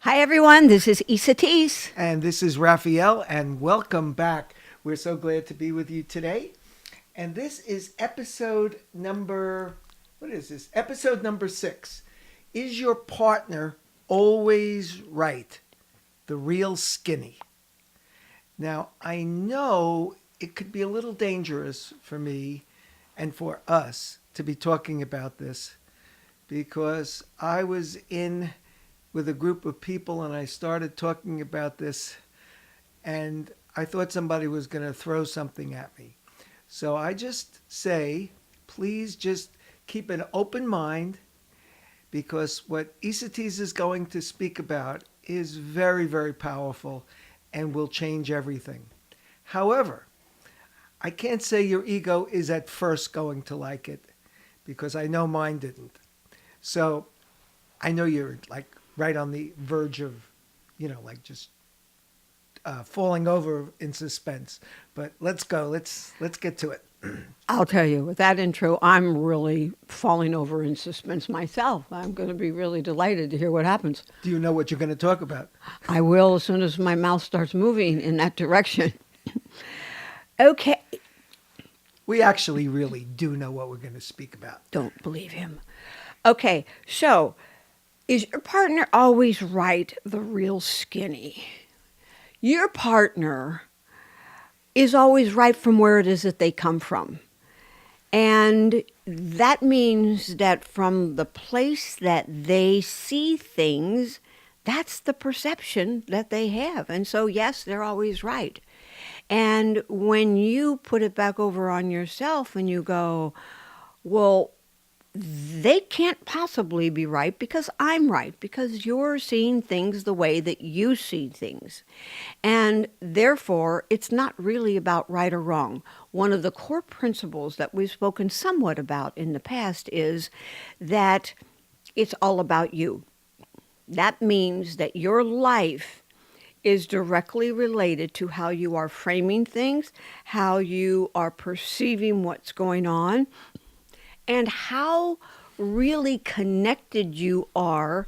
Hi, everyone. This is Esateys. And this is Rafael, and welcome back. We're so glad to be with you today. And this is what is this? Episode number 6. Is your partner always right? The real skinny. Now, I know it could be a little dangerous for me and for us to be talking about this because I was in with a group of people and I started talking about this and I thought somebody was going to throw something at me. So I just say, please just keep an open mind because what Esateys is going to speak about is very, very powerful and will change everything. However, I can't say your ego is at first going to like it because I know mine didn't. So I know you're like right on the verge of, like just falling over in suspense. But let's go. Let's get to it. I'll tell you, with that intro, I'm really falling over in suspense myself. I'm going to be really delighted to hear what happens. Do you know what you're going to talk about? I will as soon as my mouth starts moving in that direction. Okay. We actually really do know what we're going to speak about. Don't believe him. Okay, so is your partner always right? The real skinny. Your partner is always right from where it is that they come from. And that means that from the place that they see things, that's the perception that they have. And so, yes, they're always right. And when you put it back over on yourself and you go, well, they can't possibly be right because I'm right, because you're seeing things the way that you see things. And therefore, it's not really about right or wrong. One of the core principles that we've spoken somewhat about in the past is that it's all about you. That means that your life is directly related to how you are framing things, how you are perceiving what's going on, and how really connected you are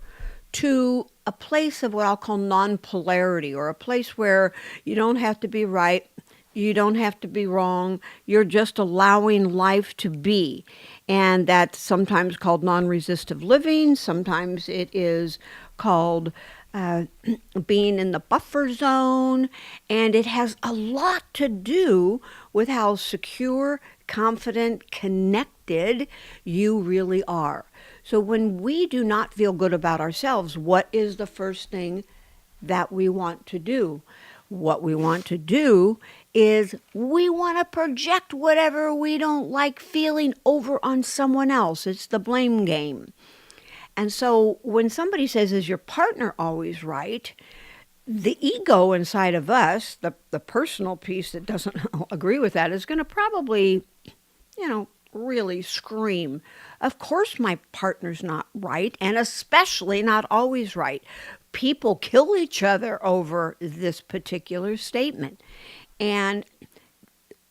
to a place of what I'll call non-polarity, or a place where you don't have to be right, you don't have to be wrong, you're just allowing life to be. And that's sometimes called non-resistive living, sometimes it is called being in the buffer zone, and it has a lot to do with how secure, confident, connected you really are. So when we do not feel good about ourselves, what is the first thing that we want to do? What we want to do is we want to project whatever we don't like feeling over on someone else. It's the blame game. And so when somebody says, is your partner always right? The ego inside of us, the personal piece that doesn't agree with that, is going to probably, really scream. Of course my partner's not right, and especially not always right. People kill each other over this particular statement. And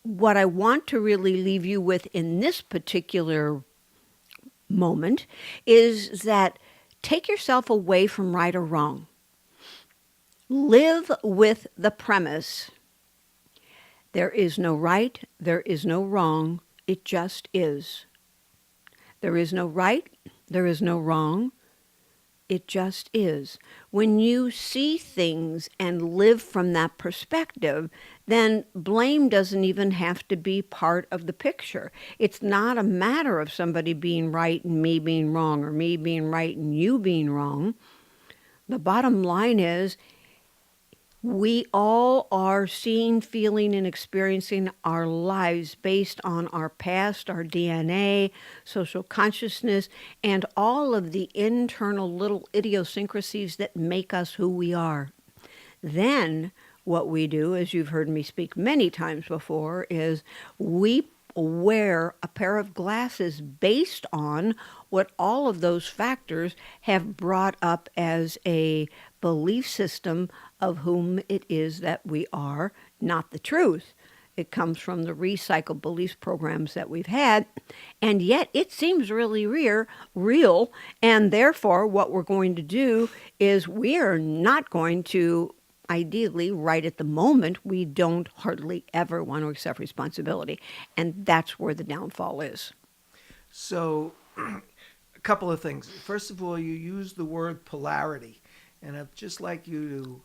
what I want to really leave you with in this particular moment is that take yourself away from right or wrong. Live with the premise: there is no right, there is no wrong, it just is. There is no right, there is no wrong, it just is. When you see things and live from that perspective, then blame doesn't even have to be part of the picture. It's not a matter of somebody being right and me being wrong, or me being right and you being wrong. The bottom line is, we all are seeing, feeling, and experiencing our lives based on our past, our DNA, social consciousness, and all of the internal little idiosyncrasies that make us who we are. Then what we do, as you've heard me speak many times before, is we wear a pair of glasses based on what all of those factors have brought up as a belief system of whom it is that we are, not the truth. It comes from the recycled beliefs programs that we've had, and yet it seems really real. And therefore, what we're going to do is we are not going to, ideally, right at the moment, we don't hardly ever want to accept responsibility. And that's where the downfall is. So, a couple of things. First of all, you use the word polarity, and I'd just like you to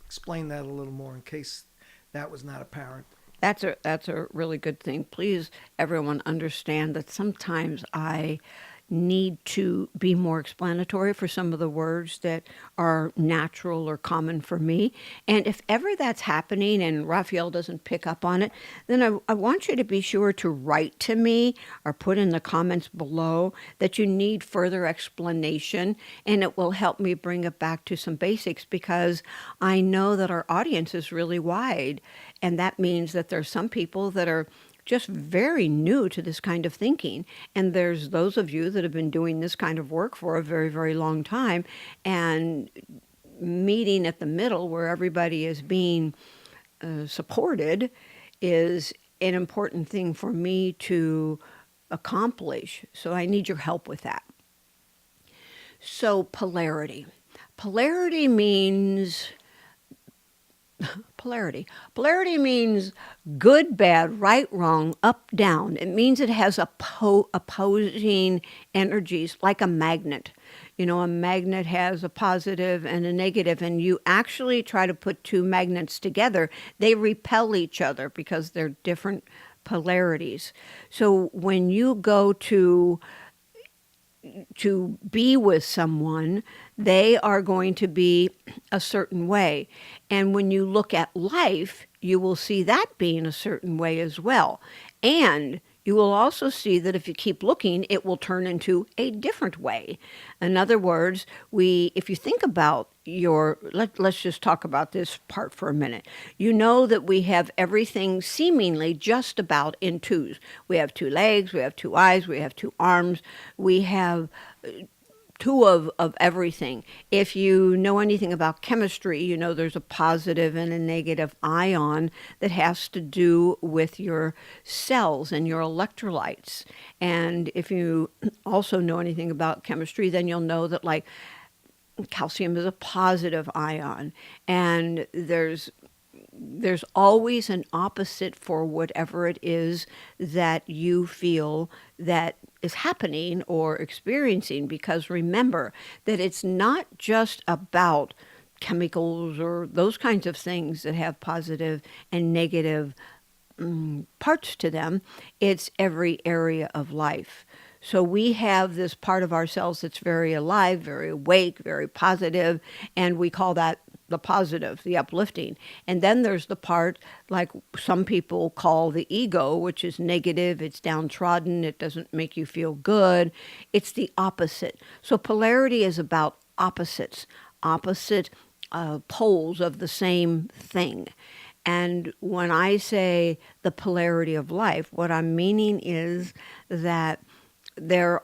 explain that a little more in case that was not apparent. That's a really good thing. Please, everyone, understand that sometimes I need to be more explanatory for some of the words that are natural or common for me. And if ever that's happening and Raphael doesn't pick up on it, then I want you to be sure to write to me or put in the comments below that you need further explanation, and it will help me bring it back to some basics, because I know that our audience is really wide. And that means that there's some people that are just very new to this kind of thinking. And there's those of you that have been doing this kind of work for a very, very long time. And meeting at the middle where everybody is being supported is an important thing for me to accomplish. So I need your help with that. So, polarity. Polarity means polarity. Polarity means good, bad, right, wrong, up, down. It means it has opposing energies, like a magnet. You know, a magnet has a positive and a negative, and you actually try to put two magnets together. They repel each other because they're different polarities. So when you go to be with someone, they are going to be a certain way. And when you look at life, you will see that being a certain way as well. And you will also see that if you keep looking, it will turn into a different way. In other words, if you think about let's just talk about this part for a minute. You know that we have everything seemingly just about in twos. We have two legs, we have two eyes, we have two arms, we have two of everything. If you know anything about chemistry, you know there's a positive and a negative ion that has to do with your cells and your electrolytes. And if you also know anything about chemistry, then you'll know that, like, calcium is a positive ion, and there's always an opposite for whatever it is that you feel that is happening or experiencing, because remember that it's not just about chemicals or those kinds of things that have positive and negative parts to them. It's every area of life. So we have this part of ourselves that's very alive, very awake, very positive, and we call that the positive, the uplifting. And then there's the part like some people call the ego, which is negative, it's downtrodden, it doesn't make you feel good. It's the opposite. So polarity is about opposites, opposite poles of the same thing. And when I say the polarity of life, what I'm meaning is that there's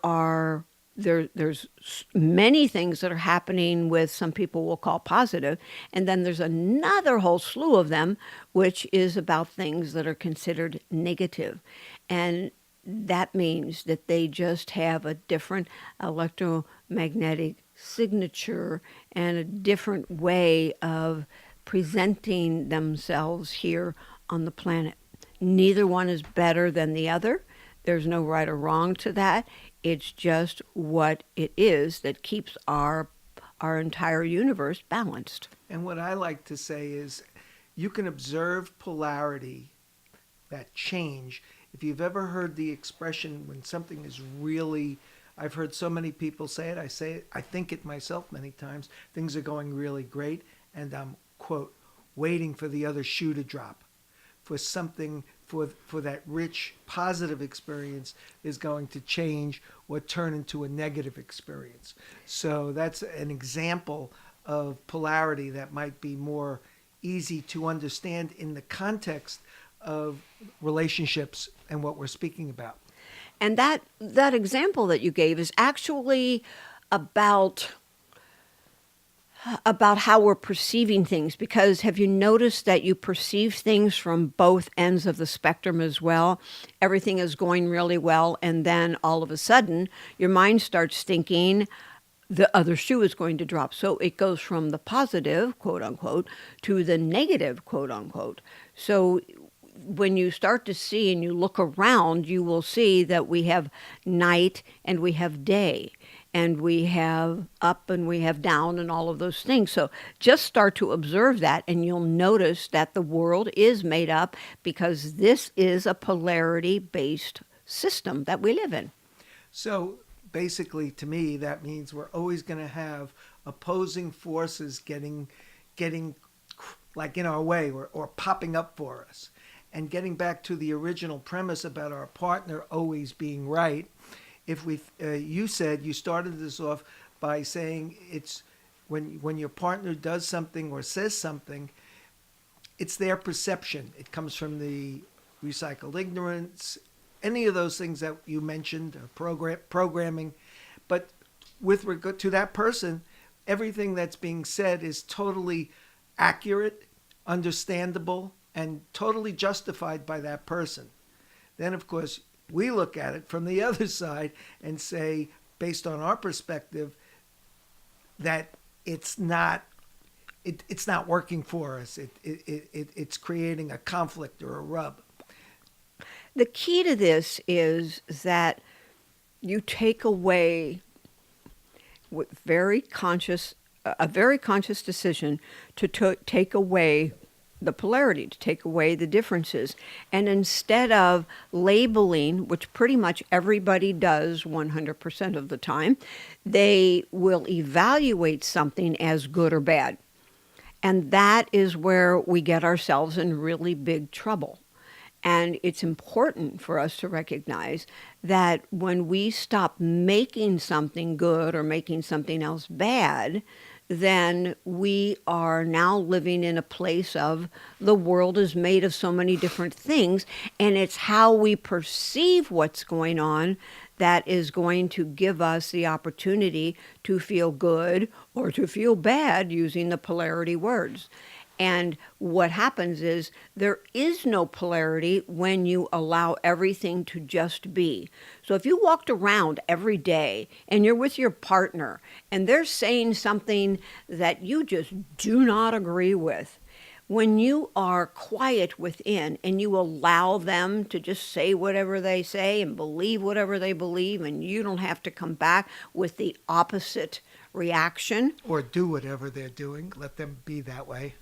many things that are happening with some people will call positive, and then there's another whole slew of them which is about things that are considered negative. And that means that they just have a different electromagnetic signature and a different way of presenting themselves here on the planet. Neither one is better than the other. There's no right or wrong to that. It's just what it is that keeps our entire universe balanced. And what I like to say is you can observe polarity, that change. If you've ever heard the expression when something is really, I've heard so many people say it, I think it myself many times, things are going really great, and I'm, quote, waiting for the other shoe to drop, for something, for that rich positive experience is going to change or turn into a negative experience. So that's an example of polarity that might be more easy to understand in the context of relationships and what we're speaking about. And that example that you gave is actually about about how we're perceiving things, because have you noticed that you perceive things from both ends of the spectrum as well? Everything is going really well, and then all of a sudden your mind starts thinking the other shoe is going to drop. So it goes from the positive, quote unquote, to the negative, quote unquote. So when you start to see and you look around, you will see that we have night and we have day, and we have up and we have down, and all of those things. So just start to observe that, and you'll notice that the world is made up, because this is a polarity based system that we live in. So basically, to me, that means we're always going to have opposing forces getting like in our way, or popping up for us. And getting back to the original premise about our partner always being right, if you said, you started this off by saying, it's when your partner does something or says something, it's their perception. It comes from the recycled ignorance, any of those things that you mentioned, programming. But with regard to that person, everything that's being said is totally accurate, understandable, and totally justified by that person. Then, of course, we look at it from the other side and say, based on our perspective, that it's not working for us. It's creating a conflict or a rub. The key to this is that you take away with a very conscious decision to take away the polarity, to take away the differences. And instead of labeling, which pretty much everybody does 100% of the time, they will evaluate something as good or bad. And that is where we get ourselves in really big trouble. And it's important for us to recognize that when we stop making something good or making something else bad, then we are now living in a place of the world is made of so many different things, and it's how we perceive what's going on that is going to give us the opportunity to feel good or to feel bad, using the polarity words. And what happens is there is no polarity when you allow everything to just be. So if you walked around every day and you're with your partner and they're saying something that you just do not agree with, when you are quiet within and you allow them to just say whatever they say and believe whatever they believe, and you don't have to come back with the opposite reaction, Or do whatever they're doing, let them be that way.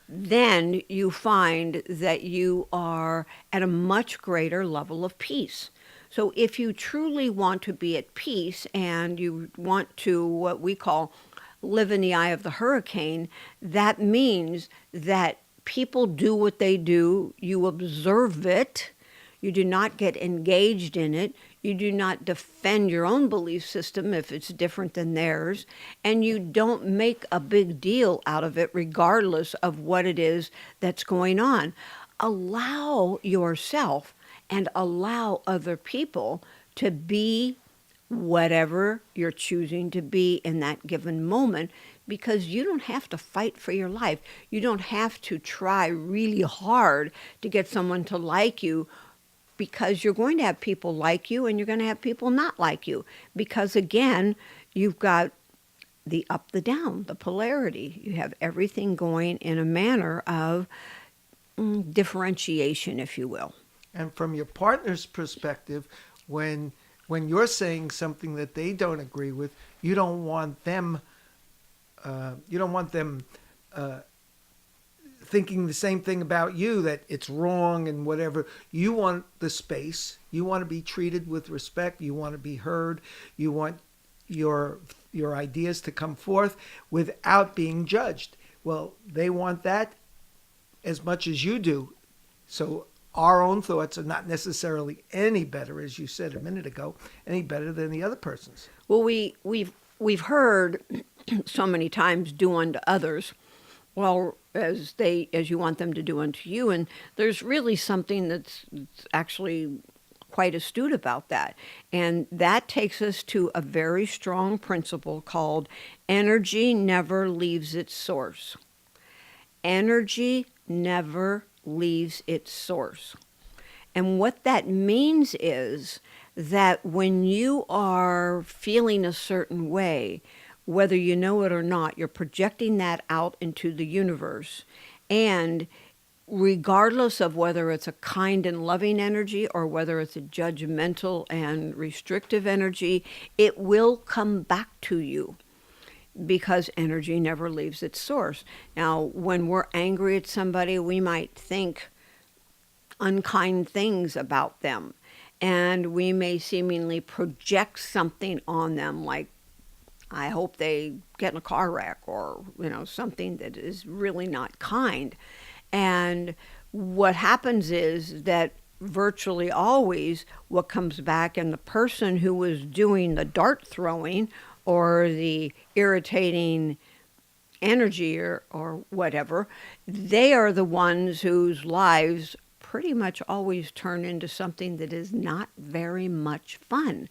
then you find that you are at a much greater level of peace. So if you truly want to be at peace and you want to, what we call, live in the eye of the hurricane, that means that people do what they do, you observe it, you do not get engaged in it, you do not defend your own belief system if it's different than theirs, and you don't make a big deal out of it regardless of what it is that's going on. Allow yourself and allow other people to be whatever you're choosing to be in that given moment, because you don't have to fight for your life. You don't have to try really hard to get someone to like you, because you're going to have people like you and you're going to have people not like you. Because again, you've got the up, the down, the polarity. You have everything going in a manner of differentiation, if you will. And from your partner's perspective, when you're saying something that they don't agree with, you don't want them thinking the same thing about you, that it's wrong and whatever. You want the space. You want to be treated with respect. You want to be heard. You want your ideas to come forth without being judged. Well, they want that as much as you do. So our own thoughts are not necessarily any better, as you said a minute ago, any better than the other person's. Well, we've heard so many times, do unto others, well, as you want them to do unto you. And there's really something that's actually quite astute about that. And that takes us to a very strong principle called energy never leaves its source. Energy never leaves its source. And what that means is that when you are feeling a certain way, whether you know it or not, you're projecting that out into the universe. And regardless of whether it's a kind and loving energy or whether it's a judgmental and restrictive energy, it will come back to you because energy never leaves its source. Now, when we're angry at somebody, we might think unkind things about them, and we may seemingly project something on them, like, I hope they get in a car wreck, or something that is really not kind. And what happens is that virtually always what comes back, and the person who was doing the dart throwing or the irritating energy or whatever, they are the ones whose lives pretty much always turn into something that is not very much fun,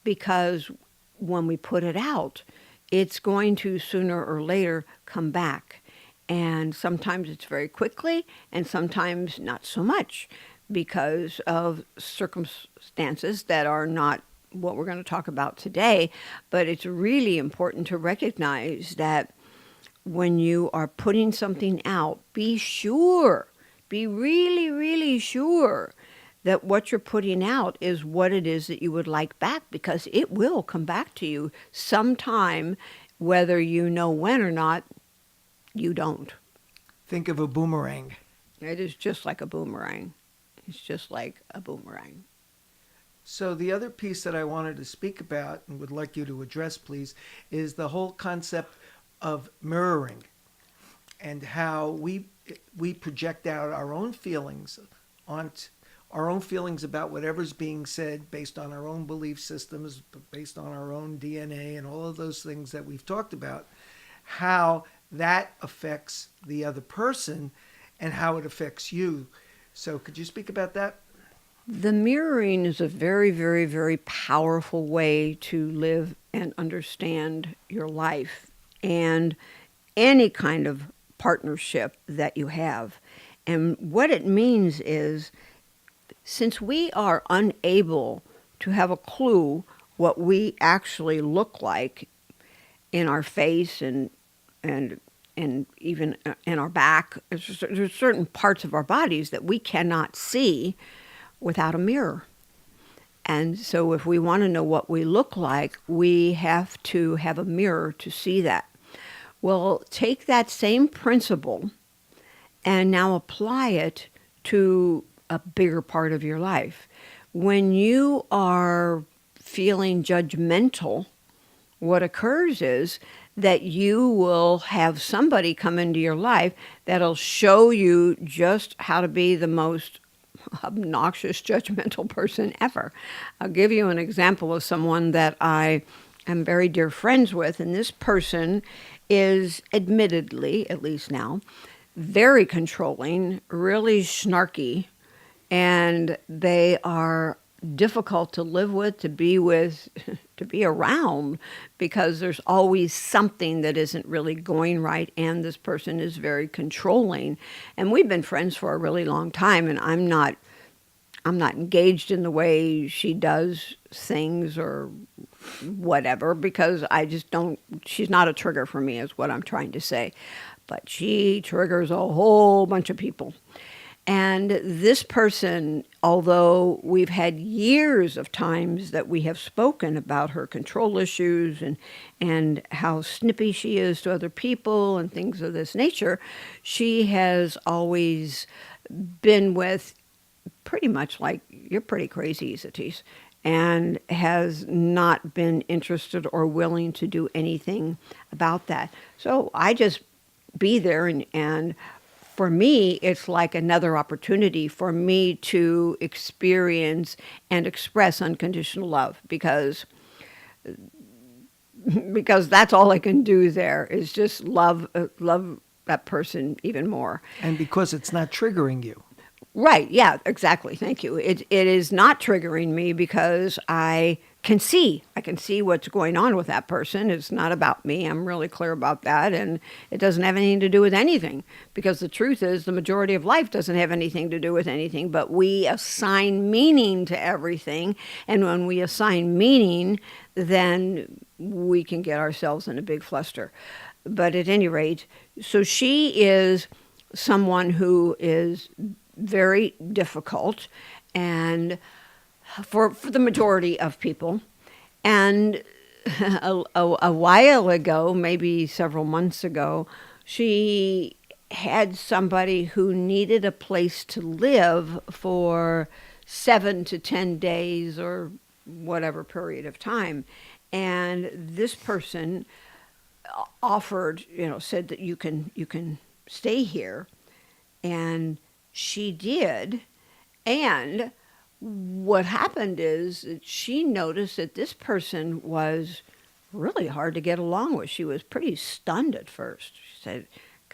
because when we put it out, it's going to sooner or later come back. And sometimes it's very quickly, and sometimes not so much, because of circumstances that are not what we're going to talk about today. But it's really important to recognize that when you are putting something out, be sure, be really, really sure that what you're putting out is what it is that you would like back, because it will come back to you sometime, whether you know when or not. You don't. Think of a boomerang. It is just like a boomerang. It's just like a boomerang. So the other piece that I wanted to speak about and would like you to address, please, is the whole concept of mirroring, and how we project out our own feelings on our own feelings about whatever's being said based on our own belief systems, based on our own DNA and all of those things that we've talked about, how that affects the other person and how it affects you. So could you speak about that? The mirroring is a very, very, very powerful way to live and understand your life and any kind of partnership that you have. And what it means is, since we are unable to have a clue what we actually look like in our face and even in our back, there's certain parts of our bodies that we cannot see without a mirror. And so if we want to know what we look like, we have to have a mirror to see that. Well, take that same principle and now apply it to a bigger part of your life. When you are feeling judgmental, what occurs is that you will have somebody come into your life that'll show you just how to be the most obnoxious, judgmental person ever. I'll give you an example of someone that I am very dear friends with, and this person is admittedly, at least now, very controlling, really snarky, and they are difficult to live with, to be around, because there's always something that isn't really going right, and this person is very controlling. And we've been friends for a really long time, and I'm not engaged in the way she does things or whatever, because I just don't, she's not a trigger for me, is what I'm trying to say. But she triggers a whole bunch of people. And this person, although we've had years of times that we have spoken about her control issues and how snippy she is to other people and things of this nature, she has always been with pretty much like, you're pretty crazy, Esateys, and has not been interested or willing to do anything about that. So I just be there, and for me, it's like another opportunity for me to experience and express unconditional love, because that's all I can do there is just love that person even more. And because it's not triggering you. Right. Yeah, exactly. Thank you. It is not triggering me because I can see what's going on with that person. It's not about me. I'm really clear about that, and it doesn't have anything to do with anything, because the truth is the majority of life doesn't have anything to do with anything, but we assign meaning to everything, and when we assign meaning, then we can get ourselves in a big fluster. But at any rate, so she is someone who is very difficult, and for the majority of people. And a while ago, maybe several months ago, she had somebody who needed a place to live for 7 to 10 days or whatever period of time. And this person offered, said that you can stay here, and she did. And what happened is that she noticed that this person was really hard to get along with. She was pretty stunned at first. She said,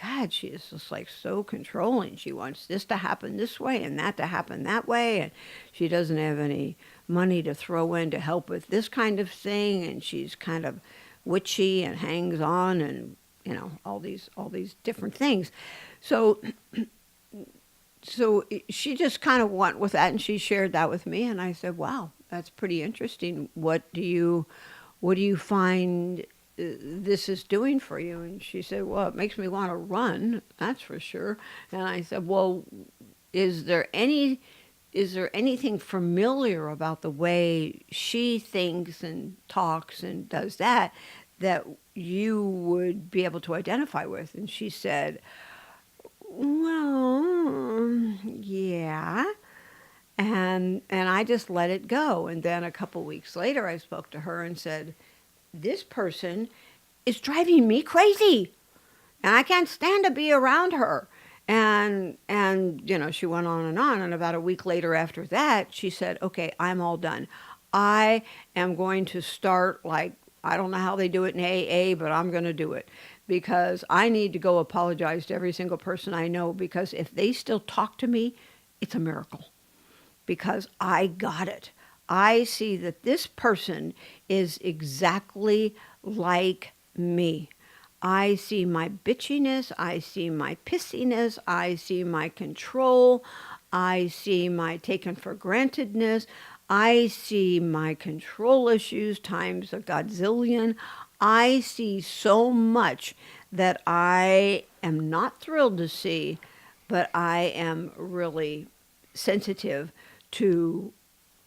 God, she is just like so controlling. She wants this to happen this way and that to happen that way. And she doesn't have any money to throw in to help with this kind of thing. And she's kind of witchy and hangs on, and, all these different things. So she just kind of went with that, and she shared that with me, and I said, wow, that's pretty interesting. What do you find this is doing for you? And she said, well, it makes me want to run, that's for sure. And I said, well, is there anything familiar about the way she thinks and talks and does that you would be able to identify with? And she said, well, yeah. And I just let it go. And then a couple weeks later, I spoke to her and said, this person is driving me crazy, and I can't stand to be around her. And she went on and on. And about a week later after that, she said, okay, I'm all done. I am going to start, like, I don't know how they do it in AA, but I'm going to do it, because I need to go apologize to every single person I know, because if they still talk to me, it's a miracle, because I got it. I see that this person is exactly like me. I see my bitchiness, I see my pissiness, I see my control, I see my taken for grantedness, I see my control issues times a godzillion. I see so much that I am not thrilled to see, but I am really sensitive to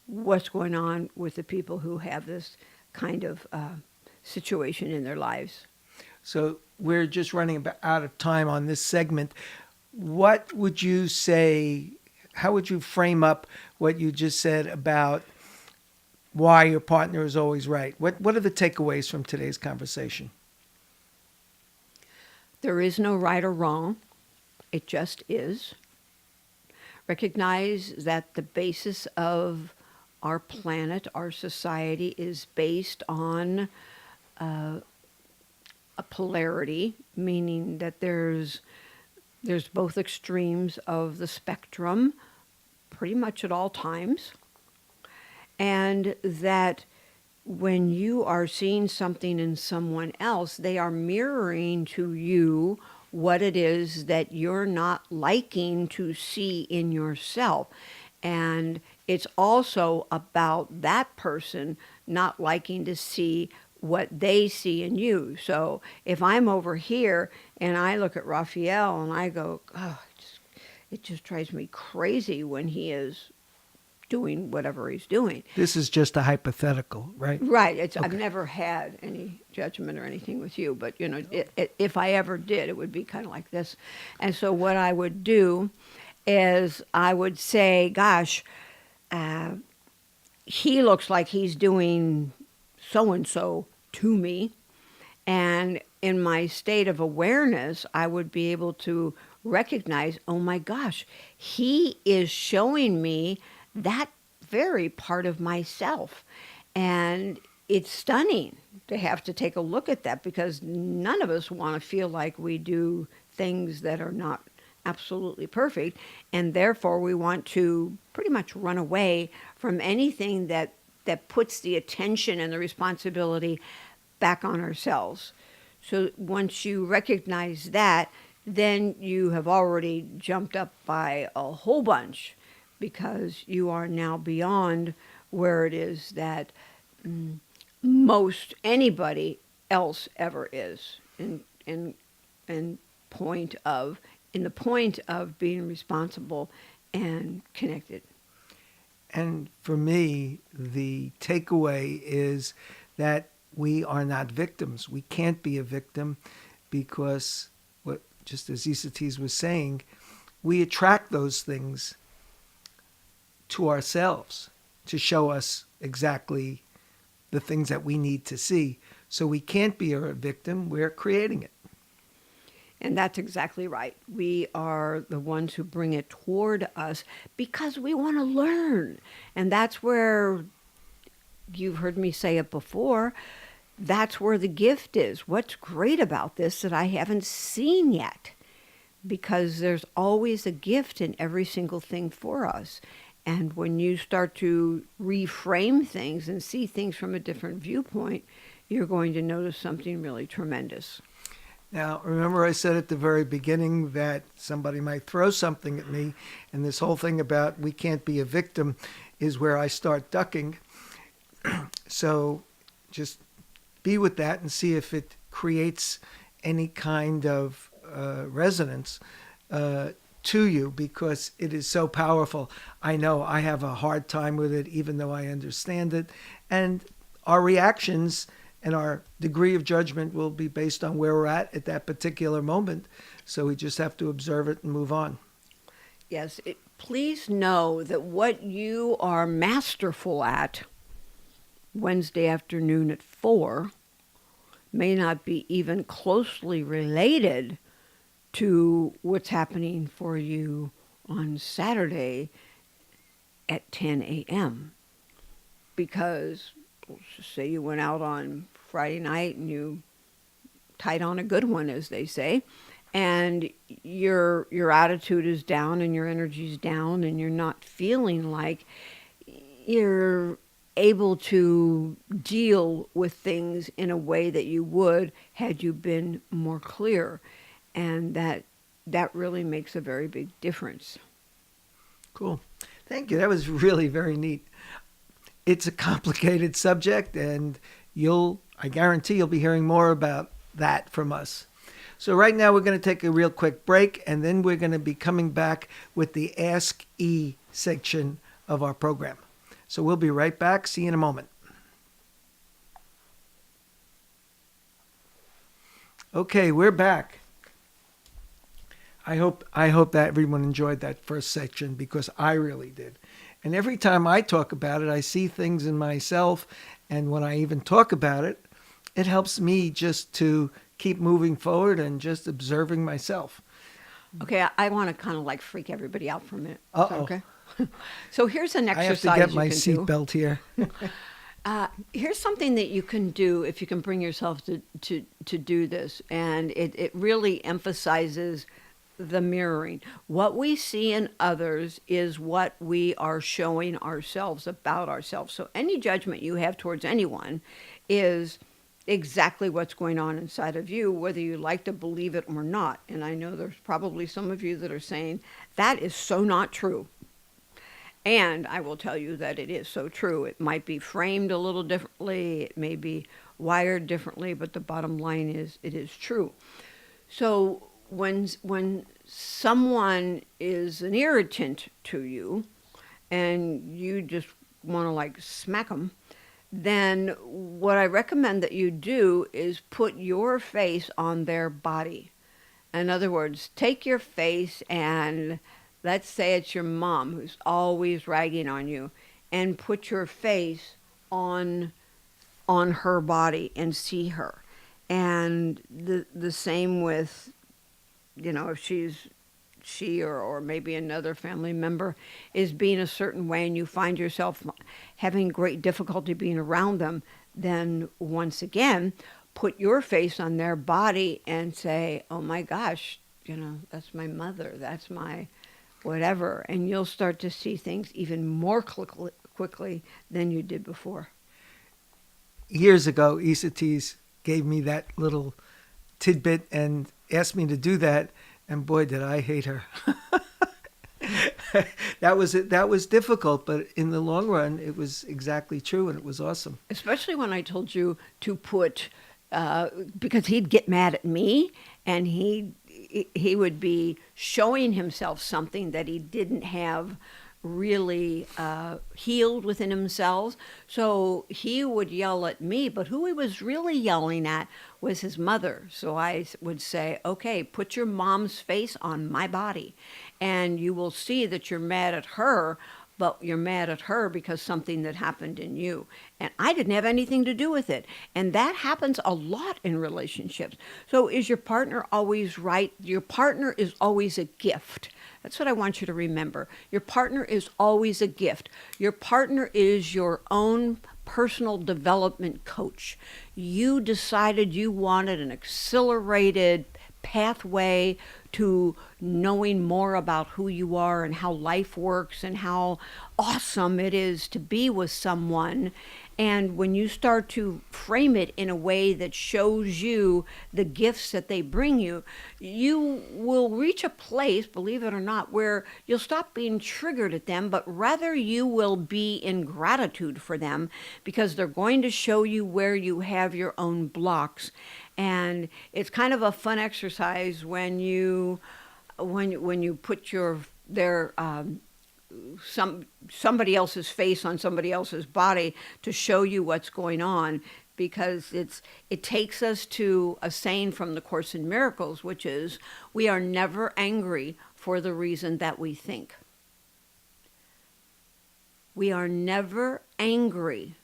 what's going on with the people who have this kind of situation in their lives. So we're just running out of time on this segment. What would you say? How would you frame up what you just said about why your partner is always right? What are the takeaways from today's conversation? There is no right or wrong. It just is. Recognize that the basis of our planet, our society, is based on a polarity, meaning that there's both extremes of the spectrum pretty much at all times, and that when you are seeing something in someone else, they are mirroring to you what it is that you're not liking to see in yourself. And it's also about that person not liking to see what they see in you. So if I'm over here and I look at Rafael and I go, oh, it just drives me crazy when he is doing whatever he's doing. This is just a hypothetical, right? Right. Okay. I've never had any judgment or anything with you, but if I ever did, it would be kind of like this. And so what I would do is I would say, gosh, he looks like he's doing so and so to me. And in my state of awareness, I would be able to recognize, oh my gosh, he is showing me that very part of myself. And it's stunning to have to take a look at that, because none of us want to feel like we do things that are not absolutely perfect, and therefore we want to pretty much run away from anything that puts the attention and the responsibility back on ourselves. So once you recognize that, then you have already jumped up by a whole bunch because you are now beyond where it is that most anybody else ever is in point of in the point of being responsible and connected. And for me, the takeaway is that we are not victims. We can't be a victim because, what just as Esateys was saying, we attract those things to ourselves to show us exactly the things that we need to see. So we can't be a victim. We're creating it. And that's exactly right. We are the ones who bring it toward us because we want to learn. And that's where you've heard me say it before. That's where the gift is. What's great about this that I haven't seen yet? Because there's always a gift in every single thing for us. And when you start to reframe things and see things from a different viewpoint, you're going to notice something really tremendous. Now, remember I said at the very beginning that somebody might throw something at me, and this whole thing about we can't be a victim is where I start ducking. So just be with that and see if it creates any kind of resonance to you, because it is so powerful. I know I have a hard time with it, even though I understand it. And our reactions and our degree of judgment will be based on where we're at that particular moment. So we just have to observe it and move on. Yes, please know that what you are masterful at Wednesday afternoon at 4 may not be even closely related to what's happening for you on Saturday at 10 a.m. Because let's just say you went out on Friday night and you tied on a good one, as they say, and your attitude is down and your energy's down and you're not feeling like you're able to deal with things in a way that you would had you been more clear. And that really makes a very big difference. Cool. Thank you. That was really very neat. It's a complicated subject, and I guarantee you'll be hearing more about that from us. So right now we're going to take a real quick break, and then we're going to be coming back with the Ask E section of our program. So we'll be right back. See you in a moment. Okay, we're back. I hope that everyone enjoyed that first section, because I really did. And every time I talk about it, I see things in myself. And when I even talk about it, it helps me just to keep moving forward and just observing myself. Okay, I want to kind of like freak everybody out for a minute. Uh-oh. Okay. So here's an exercise I have to get my you can seatbelt here. Here's something that you can do if you can bring yourself to do this. And it really emphasizes the mirroring. What we see in others is what we are showing ourselves about ourselves. So any judgment you have towards anyone is exactly what's going on inside of you, whether you like to believe it or not. And I know there's probably some of you that are saying, that is so not true. And I will tell you that it is so true. It might be framed a little differently, it may be wired differently, but the bottom line is it is true. So when someone is an irritant to you and you just want to like smack them, then what I recommend that you do is put your face on their body. In other words, take your face and let's say it's your mom who's always ragging on you, and put your face on her body and see her. And the same with, if she or maybe another family member is being a certain way and you find yourself having great difficulty being around them, then once again, put your face on their body and say, oh my gosh, that's my mother, that's my whatever. And you'll start to see things even more quickly than you did before. Years ago, Esateys gave me that little tidbit and asked me to do that, and boy, did I hate her. That was it. That was difficult, but in the long run, it was exactly true, and it was awesome. Especially when I told you to put, because he'd get mad at me, and he would be showing himself something that he didn't have really healed within himself. So he would yell at me, but who he was really yelling at was his mother. So I would say, okay, put your mom's face on my body, and you will see that you're mad at her, but you're mad at her because something that happened in you. And I didn't have anything to do with it. And that happens a lot in relationships. So is your partner always right? Your partner is always a gift. That's what I want you to remember. Your partner is always a gift. Your partner is your own personal development coach. You decided you wanted an accelerated pathway to knowing more about who you are and how life works and how awesome it is to be with someone. And when you start to frame it in a way that shows you the gifts that they bring you, you will reach a place, believe it or not, where you'll stop being triggered at them, but rather you will be in gratitude for them because they're going to show you where you have your own blocks. And it's kind of a fun exercise when you put their somebody else's face on somebody else's body to show you what's going on, because it takes us to a saying from the Course in Miracles, which is, we are never angry for the reason that we think. We are never angry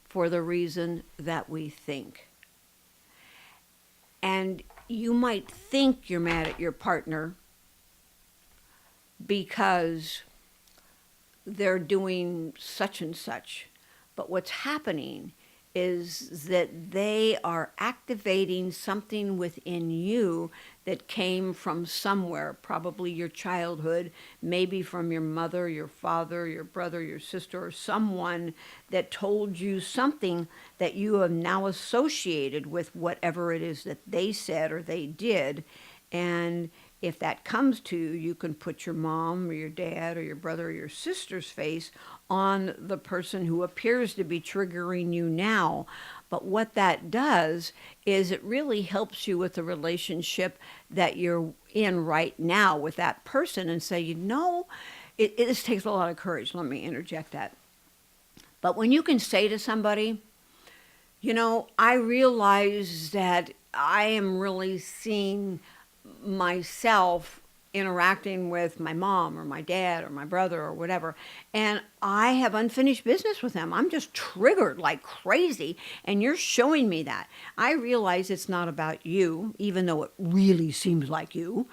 for the reason that we think. And you might think you're mad at your partner because they're doing such and such. But what's happening is that they are activating something within you that came from somewhere, probably your childhood, maybe from your mother, your father, your brother, your sister, or someone that told you something that you have now associated with whatever it is that they said or they did. And if that comes to you, you can put your mom or your dad or your brother or your sister's face on the person who appears to be triggering you now. But what that does is it really helps you with the relationship that you're in right now with that person, and say, this takes a lot of courage. Let me interject that. But when you can say to somebody, I realize that I am really seeing myself interacting with my mom or my dad or my brother or whatever, and I have unfinished business with them. I'm just triggered like crazy, and you're showing me that. I realize it's not about you, even though it really seems like you.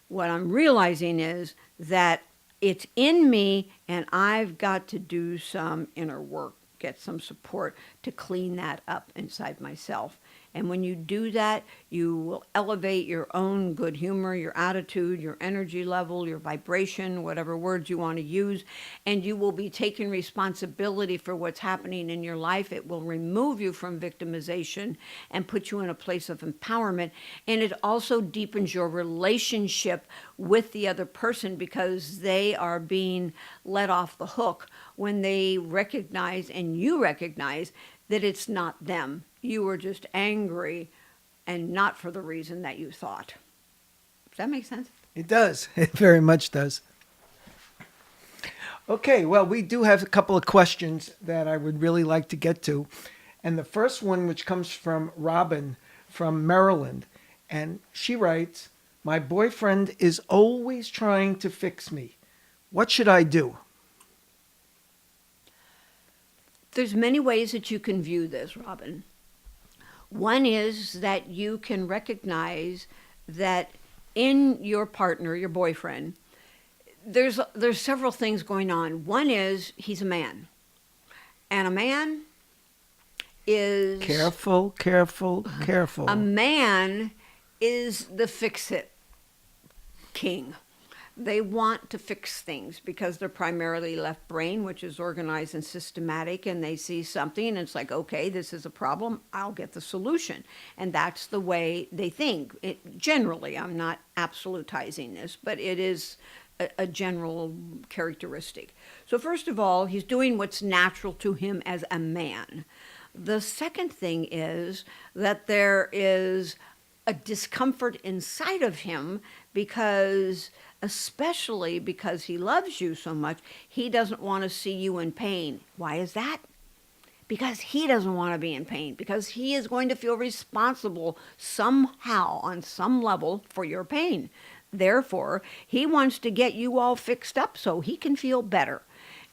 What I'm realizing is that it's in me, and I've got to do some inner work, get some support to clean that up inside myself. And when you do that, you will elevate your own good humor, your attitude, your energy level, your vibration, whatever words you want to use, and you will be taking responsibility for what's happening in your life. It will remove you from victimization and put you in a place of empowerment. And it also deepens your relationship with the other person, because they are being let off the hook when they recognize, and you recognize, that it's not them. You were just angry, and not for the reason that you thought. Does that make sense? It does. It very much does. Okay, well, we do have a couple of questions that I would really like to get to. And the first one, which comes from Robin from Maryland, and she writes, "My boyfriend is always trying to fix me. What should I do?" There's many ways that you can view this, Robin. One is that you can recognize that in your partner, your boyfriend, there's several things going on. One is he's a man. And a man is... Careful. A man is the fix-it. king. They want to fix things because they're primarily left brain, which is organized and systematic, and they see something and it's like, okay, this is a problem, I'll get the solution. And that's the way they think. Generally, I'm not absolutizing this, but it is a general characteristic. So first of all, he's doing what's natural to him as a man. The second thing is that there is a discomfort inside of him because, especially because he loves you so much, he doesn't want to see you in pain. Why is that? Because he doesn't want to be in pain, because he is going to feel responsible somehow on some level for your pain. Therefore, he wants to get you all fixed up so he can feel better.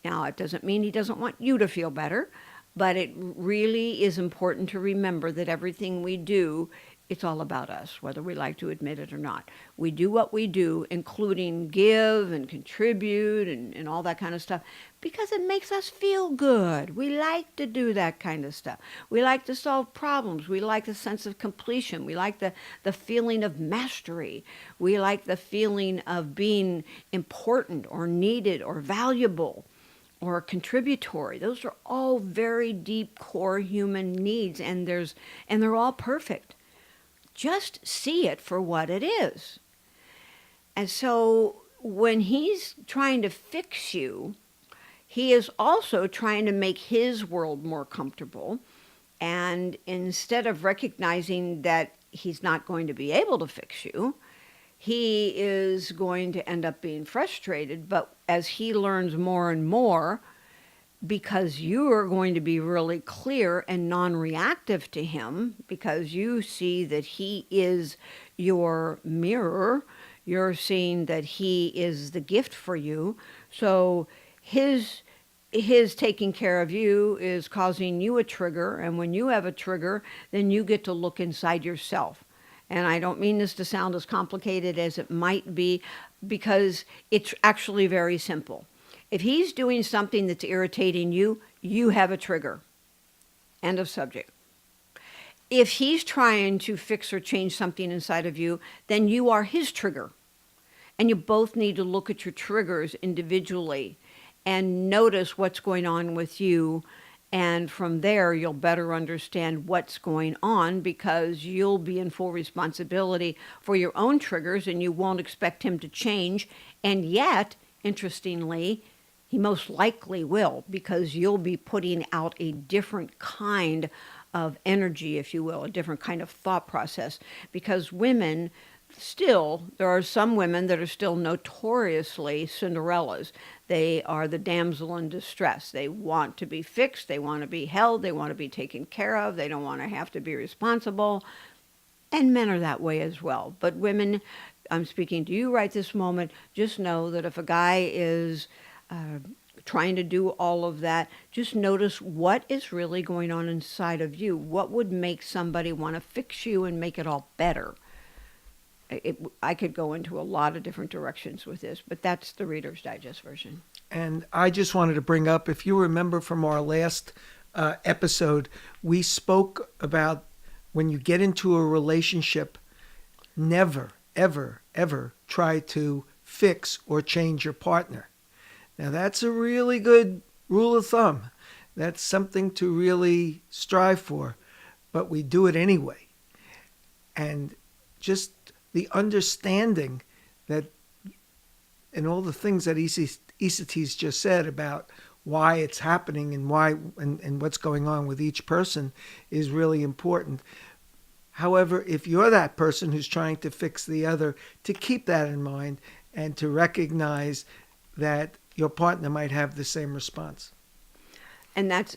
Now, it doesn't mean he doesn't want you to feel better, but it really is important to remember that everything we do, it's all about us, whether we like to admit it or not. We do what we do, including give and contribute and all that kind of stuff, because it makes us feel good. We like to do that kind of stuff. We like to solve problems. We like the sense of completion. We like the feeling of mastery. We like the feeling of being important or needed or valuable or contributory. Those are all very deep core human needs, and they're all perfect. Just see it for what it is. And so when he's trying to fix you, he is also trying to make his world more comfortable. And instead of recognizing that he's not going to be able to fix you, he is going to end up being frustrated. But as he learns more and more, because you are going to be really clear and non-reactive to him, because you see that he is your mirror, you're seeing that he is the gift for you. So his taking care of you is causing you a trigger, and when you have a trigger, then you get to look inside yourself. And I don't mean this to sound as complicated as it might be, because it's actually very simple. If he's doing something that's irritating you, you have a trigger. End of subject. If he's trying to fix or change something inside of you, then you are his trigger. And you both need to look at your triggers individually and notice what's going on with you. And from there, you'll better understand what's going on, because you'll be in full responsibility for your own triggers and you won't expect him to change. And yet, interestingly, he most likely will, because you'll be putting out a different kind of energy, if you will, a different kind of thought process. Because women, still, there are some women that are still notoriously Cinderellas. They are the damsel in distress. They want to be fixed. They want to be held. They want to be taken care of. They don't want to have to be responsible. And men are that way as well. But women, I'm speaking to you right this moment, just know that if a guy is trying to do all of that, just notice what is really going on inside of you. What would make somebody want to fix you and make it all better? I could go into a lot of different directions with this, but that's the Reader's Digest version. And I just wanted to bring up, if you remember from our last episode, we spoke about when you get into a relationship, never, ever, ever try to fix or change your partner. Now, that's a really good rule of thumb. That's something to really strive for, but we do it anyway. And just the understanding that, and all the things that Esateys just said about why it's happening and why and what's going on with each person is really important. However, if you're that person who's trying to fix the other, to keep that in mind and to recognize that your partner might have the same response. And that's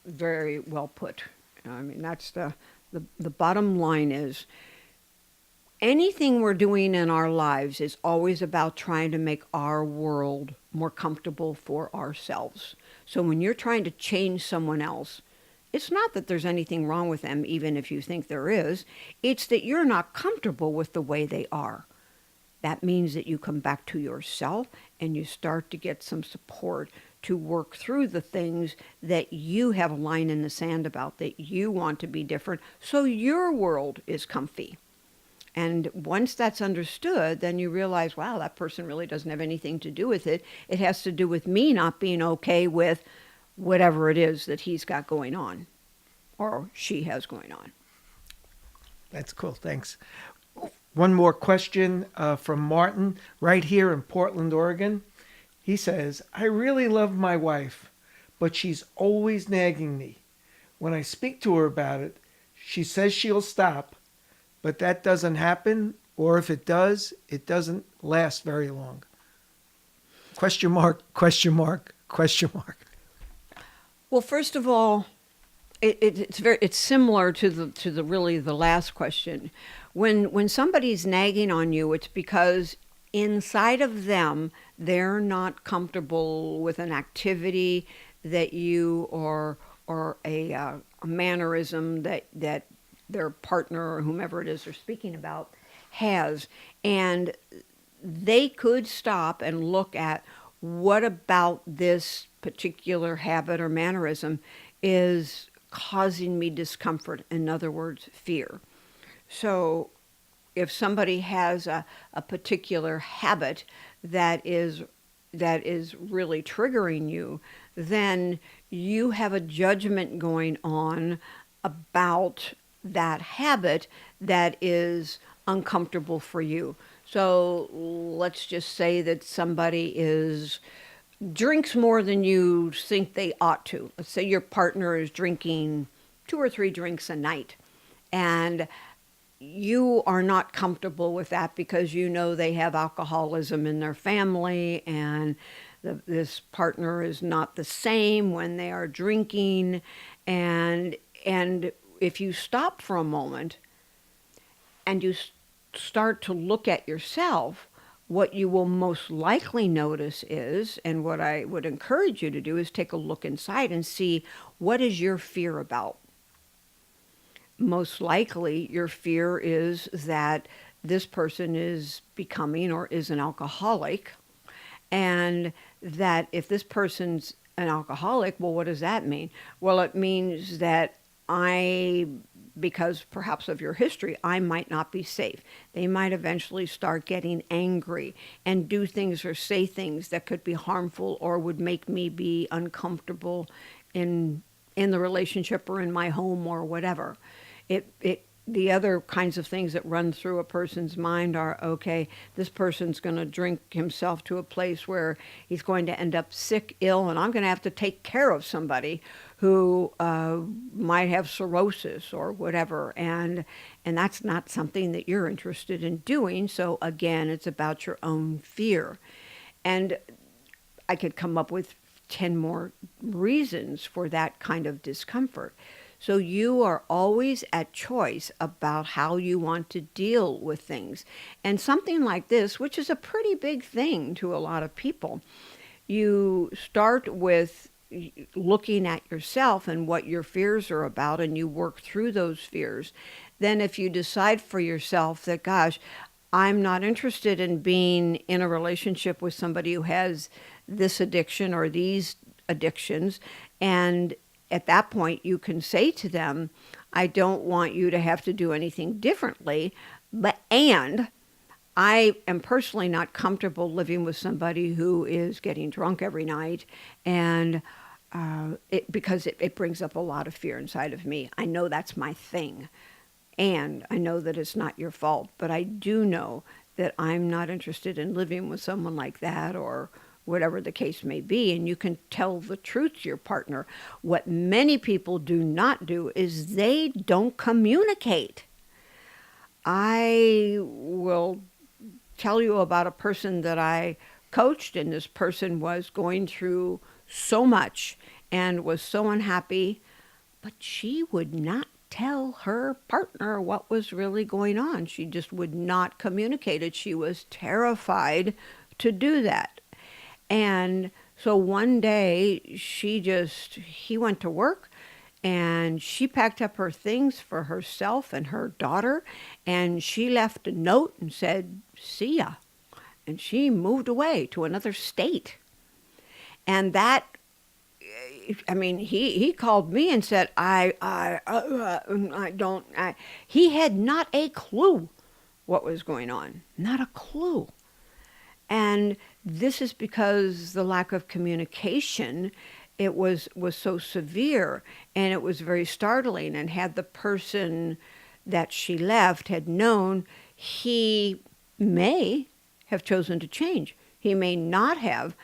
very well put. I mean, that's the bottom line is, anything we're doing in our lives is always about trying to make our world more comfortable for ourselves. So when you're trying to change someone else, it's not that there's anything wrong with them, even if you think there is. It's that you're not comfortable with the way they are. That means that you come back to yourself and you start to get some support to work through the things that you have a line in the sand about, that you want to be different, so your world is comfy. And once that's understood, then you realize, wow, that person really doesn't have anything to do with it. It has to do with me not being okay with whatever it is that he's got going on or she has going on. That's cool. Thanks. One more question from Martin right here in Portland, Oregon. He says, I really love my wife, but she's always nagging me. When I speak to her about it, she says she'll stop, but that doesn't happen, or if it does, it doesn't last very long. Question mark, question mark, question mark. Well, first of all, it's similar to the really the last question. When somebody's nagging on you, it's because inside of them they're not comfortable with an activity that you or a mannerism that their partner or whomever it is they're speaking about has, and they could stop and look at what about this particular habit or mannerism is causing me discomfort, in other words, fear. So if somebody has a particular habit that is really triggering you, then you have a judgment going on about that habit that is uncomfortable for you. So let's just say that somebody is drinks more than you think they ought to. Let's say your partner is drinking 2 or 3 drinks a night, and you are not comfortable with that because you know they have alcoholism in their family, and this partner is not the same when they are drinking, and if you stop for a moment and you start to look at yourself, what you will most likely notice is, and what I would encourage you to do, is take a look inside and see, what is your fear about? Most likely your fear is that this person is becoming or is an alcoholic, and that if this person's an alcoholic, well, what does that mean? Well, it means that because perhaps of your history, I might not be safe. They might eventually start getting angry and do things or say things that could be harmful or would make me be uncomfortable in the relationship or in my home or whatever. The other kinds of things that run through a person's mind are, okay, this person's going to drink himself to a place where he's going to end up sick, ill, and I'm going to have to take care of somebody who might have cirrhosis or whatever, and that's not something that you're interested in doing. So again, it's about your own fear. And I could come up with 10 more reasons for that kind of discomfort. So you are always at choice about how you want to deal with things. And something like this, which is a pretty big thing to a lot of people, you start with looking at yourself and what your fears are about, and you work through those fears. Then if you decide for yourself that, gosh, I'm not interested in being in a relationship with somebody who has this addiction or these addictions, and at that point, you can say to them, I don't want you to have to do anything differently, and I am personally not comfortable living with somebody who is getting drunk every night, and because it brings up a lot of fear inside of me. I know that's my thing, and I know that it's not your fault, but I do know that I'm not interested in living with someone like that, or whatever the case may be, and you can tell the truth to your partner. What many people do not do is they don't communicate. I will tell you about a person that I coached, and this person was going through so much and was so unhappy, but she would not tell her partner what was really going on. She just would not communicate it. She was terrified to do that. And so one day he went to work, and she packed up her things for herself and her daughter, and she left a note and said, see ya. And she moved away to another state. And that, I mean, he called me and said, he had not a clue what was going on. Not a clue. And this is because the lack of communication, it was so severe, and it was very startling. And had the person that she left had known, he may have chosen to change. He may not have,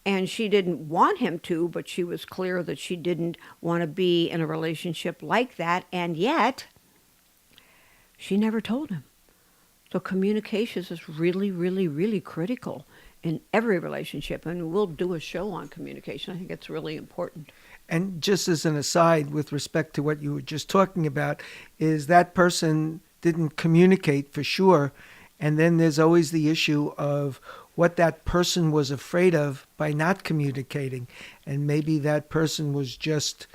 and she didn't want him to, but she was clear that she didn't want to be in a relationship like that, and yet she never told him. So communications is really, really, really critical in every relationship, and we'll do a show on communication. I think it's really important. And just as an aside, with respect to what you were just talking about, is that person didn't communicate for sure. And then there's always the issue of what that person was afraid of by not communicating. And maybe that person was just,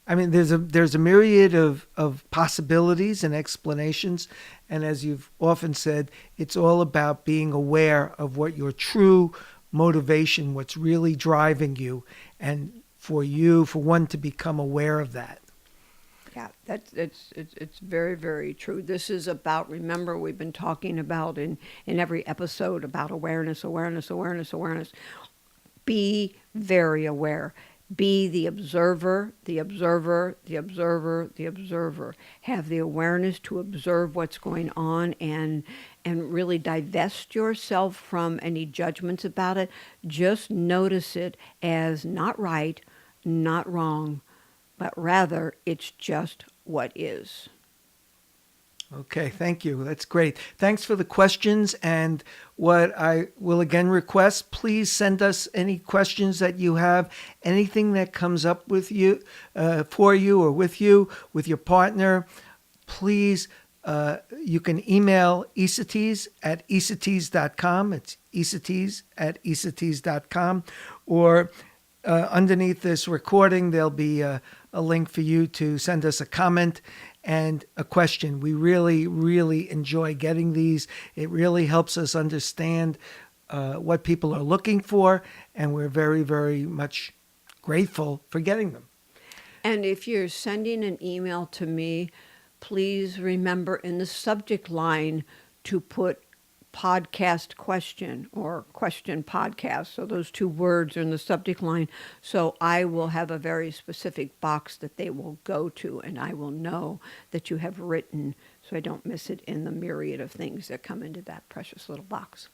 I mean, there's a myriad of possibilities and explanations. And as you've often said, it's all about being aware of what your true motivation, what's really driving you, and for one to become aware of that. Yeah, it's very, very true. This is about, remember, we've been talking about in every episode about awareness, awareness, awareness, awareness. Be very aware. Be the observer, the observer, the observer, the observer. Have the awareness to observe what's going on and really divest yourself from any judgments about it. Just notice it as not right, not wrong, but rather it's just what is. Okay, thank you. That's great. Thanks for the questions. And what I will again request, please send us any questions that you have, anything that comes up with you, for you or with your partner. Please, you can email Esateys at esateys.com. It's Esateys at esateys.com. Or underneath this recording, there'll be a link for you to send us a comment and a question. We really, really enjoy getting these. It really helps us understand what people are looking for, and we're very, very much grateful for getting them. And if you're sending an email to me, please remember in the subject line to put podcast question or question podcast. So those two words are in the subject line. So I will have a very specific box that they will go to, and I will know that you have written, so I don't miss it in the myriad of things that come into that precious little box.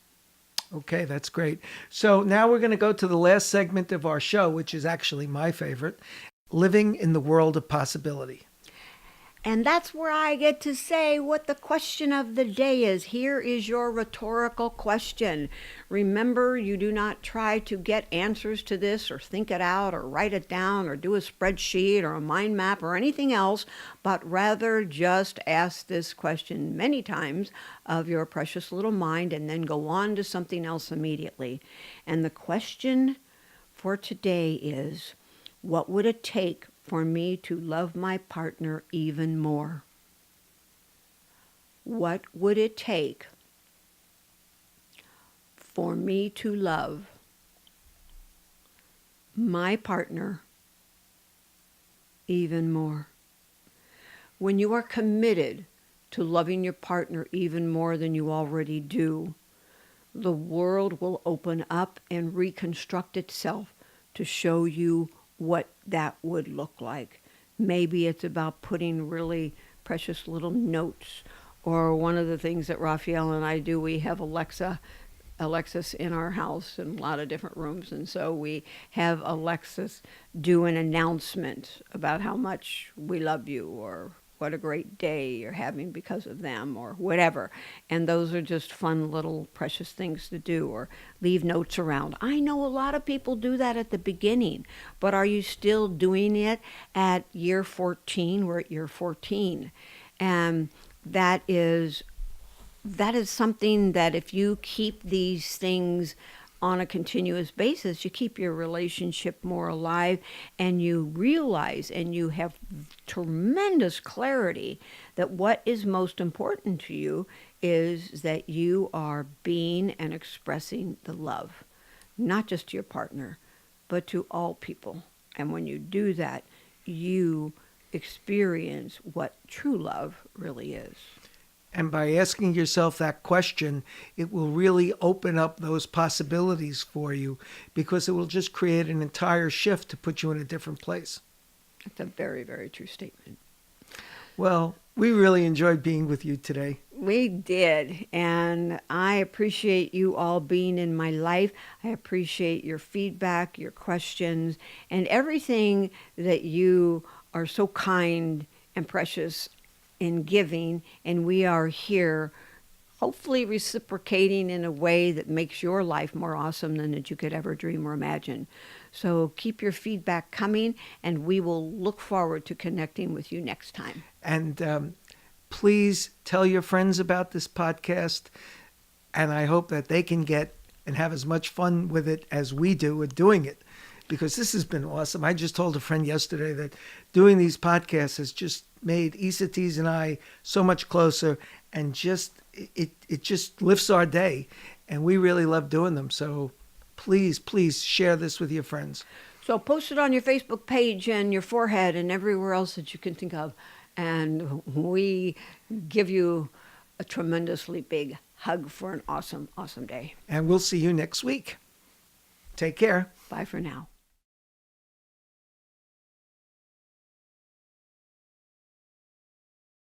Okay, that's great. So now we're going to go to the last segment of our show, which is actually my favorite, Living in the World of Possibility. And that's where I get to say what the question of the day is. Here is your rhetorical question. Remember, you do not try to get answers to this or think it out or write it down or do a spreadsheet or a mind map or anything else, but rather just ask this question many times of your precious little mind and then go on to something else immediately. And the question for today is, what would it take for me to love my partner even more? What would it take for me to love my partner even more? When you are committed to loving your partner even more than you already do, the world will open up and reconstruct itself to show you what that would look like. Maybe it's about putting really precious little notes, or one of the things that Rafael and I do, we have Alexis in our house in a lot of different rooms, and so we have Alexis do an announcement about how much we love you, or what a great day you're having because of them, or whatever. And those are just fun little precious things to do, or leave notes around. I know a lot of people do that at the beginning, but are you still doing it at year 14? We're at year 14. And that is something that if you keep these things on a continuous basis, you keep your relationship more alive, and you realize and you have tremendous clarity that what is most important to you is that you are being and expressing the love, not just to your partner, but to all people. And when you do that, you experience what true love really is. And by asking yourself that question, it will really open up those possibilities for you because it will just create an entire shift to put you in a different place. That's a very, very true statement. Well, we really enjoyed being with you today. We did, and I appreciate you all being in my life. I appreciate your feedback, your questions, and everything that you are so kind and precious in giving. And we are here, hopefully reciprocating in a way that makes your life more awesome than that you could ever dream or imagine. So keep your feedback coming, and we will look forward to connecting with you next time. And please tell your friends about this podcast. And I hope that they can get and have as much fun with it as we do with doing it, because this has been awesome. I just told a friend yesterday that doing these podcasts has just made Esateys and I so much closer, and just it just lifts our day, and we really love doing them. So please share this with your friends. So post it on your Facebook page and your forehead and everywhere else that you can think of. And we give you a tremendously big hug for an awesome, awesome day. And we'll see you next week. Take care. Bye for now.